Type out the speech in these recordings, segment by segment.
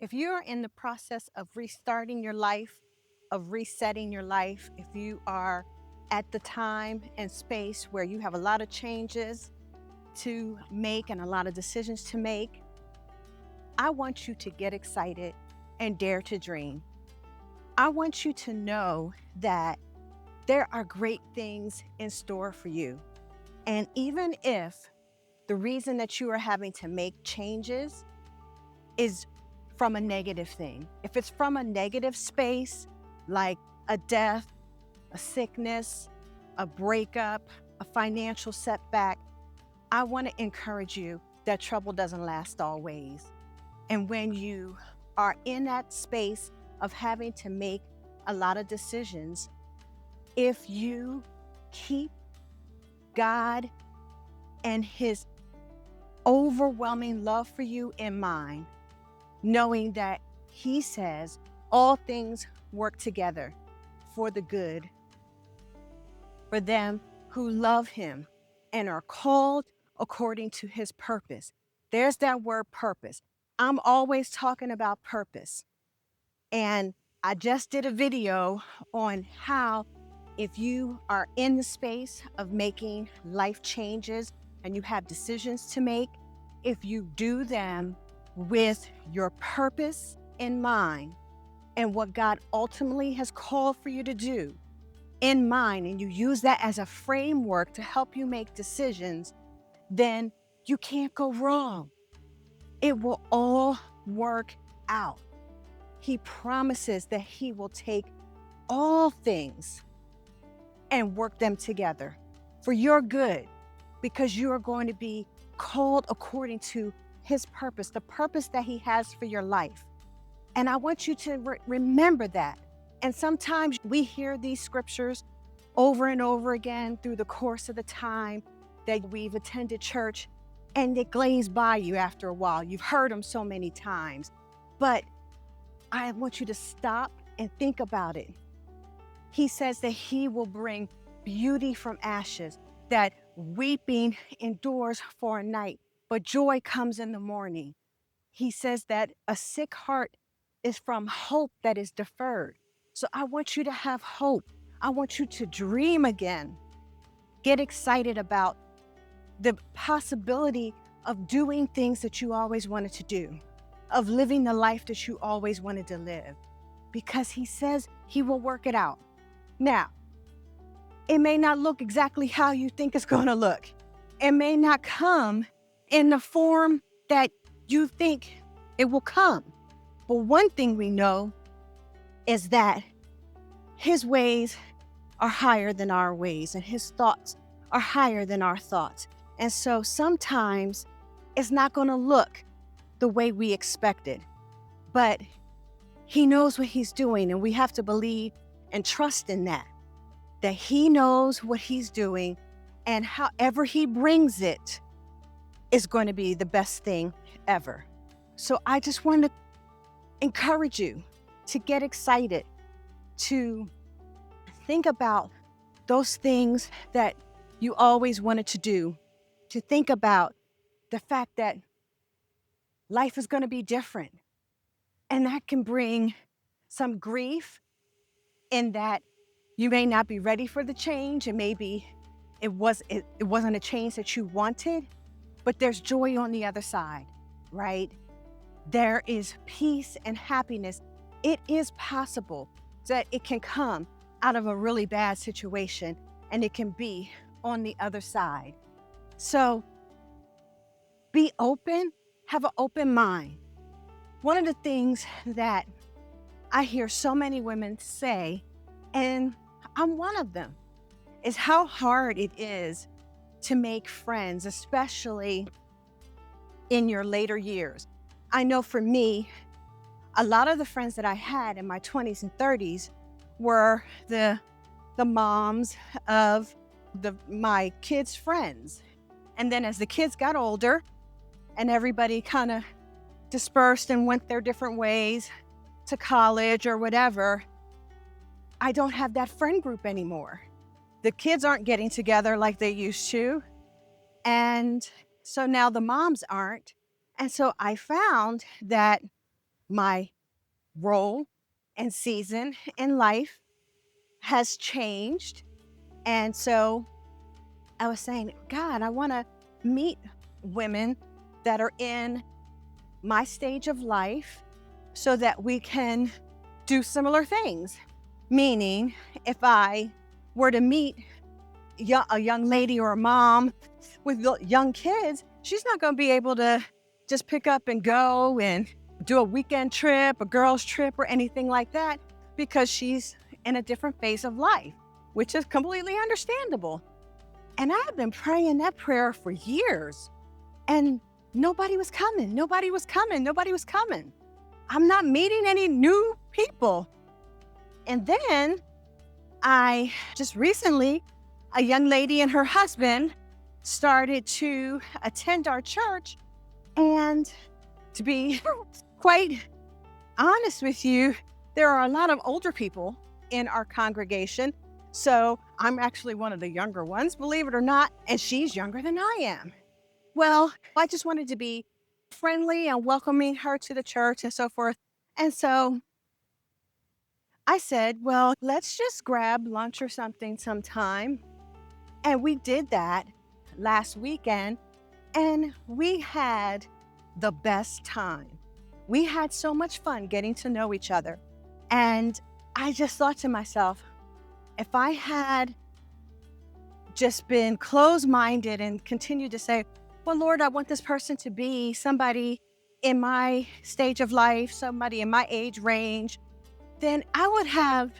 If you're in the process of restarting your life, of resetting your life, if you are at the time and space where you have a lot of changes to make and a lot of decisions to make, I want you to get excited and dare to dream. I want you to know that there are great things in store for you. And even if the reason that you are having to make changes is from a negative thing, if it's from a negative space, like a death, a sickness, a breakup, a financial setback, I want to encourage you that trouble doesn't last always. And when you are in that space of having to make a lot of decisions, if you keep God and His overwhelming love for you in mind, knowing that He says all things work together for the good for them who love Him and are called according to His purpose. There's that word purpose. I'm always talking about purpose. And I just did a video on how, if you are in the space of making life changes and you have decisions to make, if you do them with your purpose in mind and what God ultimately has called for you to do in mind, and you use that as a framework to help you make decisions, then you can't go wrong. It will all work out. He promises that He will take all things and work them together for your good, because you are going to be called according to His purpose, the purpose that He has for your life. And I want you to remember that. And sometimes we hear these scriptures over and over again through the course of the time that we've attended church, and they glaze by you after a while. You've heard them so many times. But I want you to stop and think about it. He says that He will bring beauty from ashes, that weeping endures for a night, but joy comes in the morning. He says that a sick heart is from hope that is deferred. So I want you to have hope. I want you to dream again. Get excited about the possibility of doing things that you always wanted to do, of living the life that you always wanted to live, because He says He will work it out. Now, it may not look exactly how you think it's going to look. It may not come in the form that you think it will come. But one thing we know is that His ways are higher than our ways, and His thoughts are higher than our thoughts. And so sometimes it's not going to look the way we expected, but He knows what He's doing, and we have to believe and trust in that He knows what He's doing, and however He brings it is going to be the best thing ever. So I just want to encourage you to get excited, to think about those things that you always wanted to do, to think about the fact that life is going to be different. And that can bring some grief in that you may not be ready for the change, and maybe it wasn't a change that you wanted, but there's joy on the other side, right? There is peace and happiness. It is possible that it can come out of a really bad situation, and it can be on the other side. So be open, have an open mind. One of the things that I hear so many women say, and I'm one of them, is how hard it is to make friends, especially in your later years. I know for me, a lot of the friends that I had in my 20s and 30s were the moms of my kids' friends. And then as the kids got older and everybody kind of dispersed and went their different ways to college or whatever, I don't have that friend group anymore. The kids aren't getting together like they used to. And so now the moms aren't. And so I found that my role and season in life has changed. And so I was saying, God, I want to meet women that are in my stage of life so that we can do similar things. Meaning, if I were to meet a young lady or a mom with young kids, she's not going to be able to just pick up and go and do a weekend trip, a girls' trip, or anything like that because she's in a different phase of life, which is completely understandable. And I've been praying that prayer for years, and nobody was coming. Nobody was coming. Nobody was coming. I'm not meeting any new people. And then I just recently, a young lady and her husband started to attend our church. And to be quite honest with you, there are a lot of older people in our congregation. So I'm actually one of the younger ones, believe it or not, and she's younger than I am. Well, I just wanted to be friendly and welcoming her to the church and so forth. And so I said, well, let's just grab lunch or something sometime. And we did that last weekend, and we had the best time. We had so much fun getting to know each other. And I just thought to myself, if I had just been closed-minded and continued to say, well, Lord, I want this person to be somebody in my stage of life, somebody in my age range, then I would have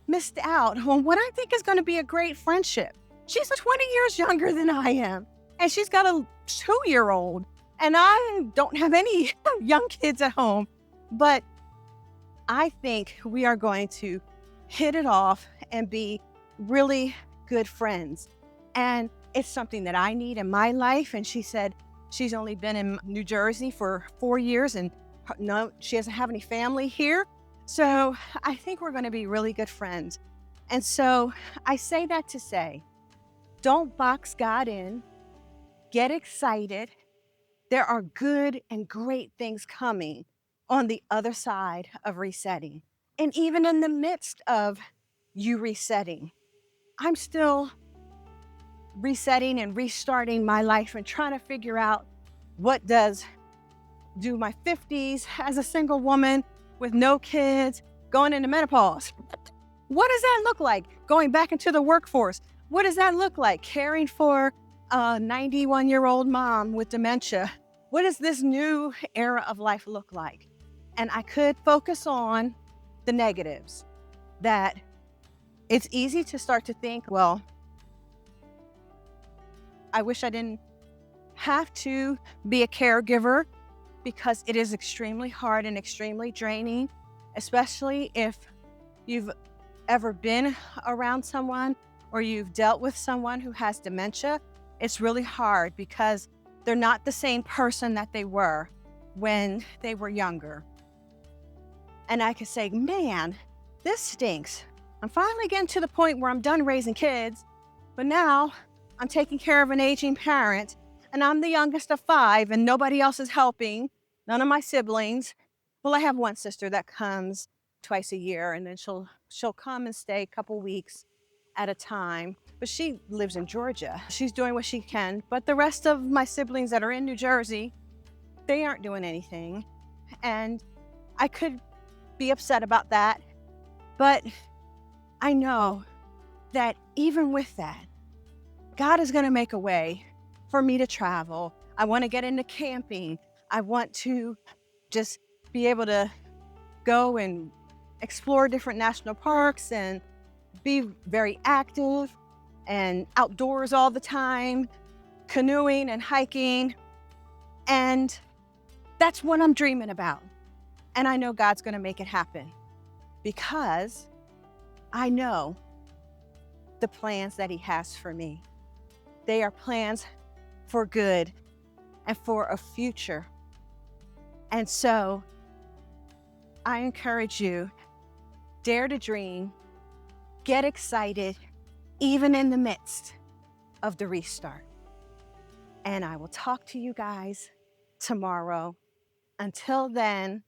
missed out on what I think is going to be a great friendship. She's 20 years younger than I am, and she's got a 2-year-old, and I don't have any young kids at home. But I think we are going to hit it off and be really good friends. And it's something that I need in my life. And she said she's only been in New Jersey for 4 years, and no, she doesn't have any family here. So I think we're going to be really good friends. And so I say that to say, don't box God in. Get excited. There are good and great things coming on the other side of resetting. And even in the midst of you resetting, I'm still resetting and restarting my life and trying to figure out what do my 50s as a single woman with no kids going into menopause. What does that look like? Going back into the workforce. What does that look like? Caring for a 91-year-old mom with dementia. What does this new era of life look like? And I could focus on the negatives, that it's easy to start to think, well, I wish I didn't have to be a caregiver, because it is extremely hard and extremely draining, especially if you've ever been around someone or you've dealt with someone who has dementia. It's really hard because they're not the same person that they were when they were younger. And I could say, man, this stinks. I'm finally getting to the point where I'm done raising kids, but now I'm taking care of an aging parent, and I'm the youngest of 5, and nobody else is helping, none of my siblings. Well, I have one sister that comes twice a year, and then she'll come and stay a couple weeks at a time, but she lives in Georgia. She's doing what she can, but the rest of my siblings that are in New Jersey, they aren't doing anything. And I could be upset about that, but I know that even with that, God is going to make a way for me to travel. I want to get into camping. I want to just be able to go and explore different national parks and be very active and outdoors all the time, canoeing and hiking. And that's what I'm dreaming about. And I know God's going to make it happen, because I know the plans that He has for me. They are plans for good and for a future. And so I encourage you, dare to dream, get excited, even in the midst of the restart. And I will talk to you guys tomorrow. Until then,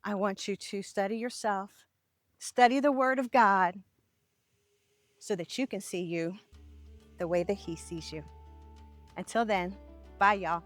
I want you to study yourself, study the Word of God so that you can see you the way that He sees you. Until then, bye, y'all.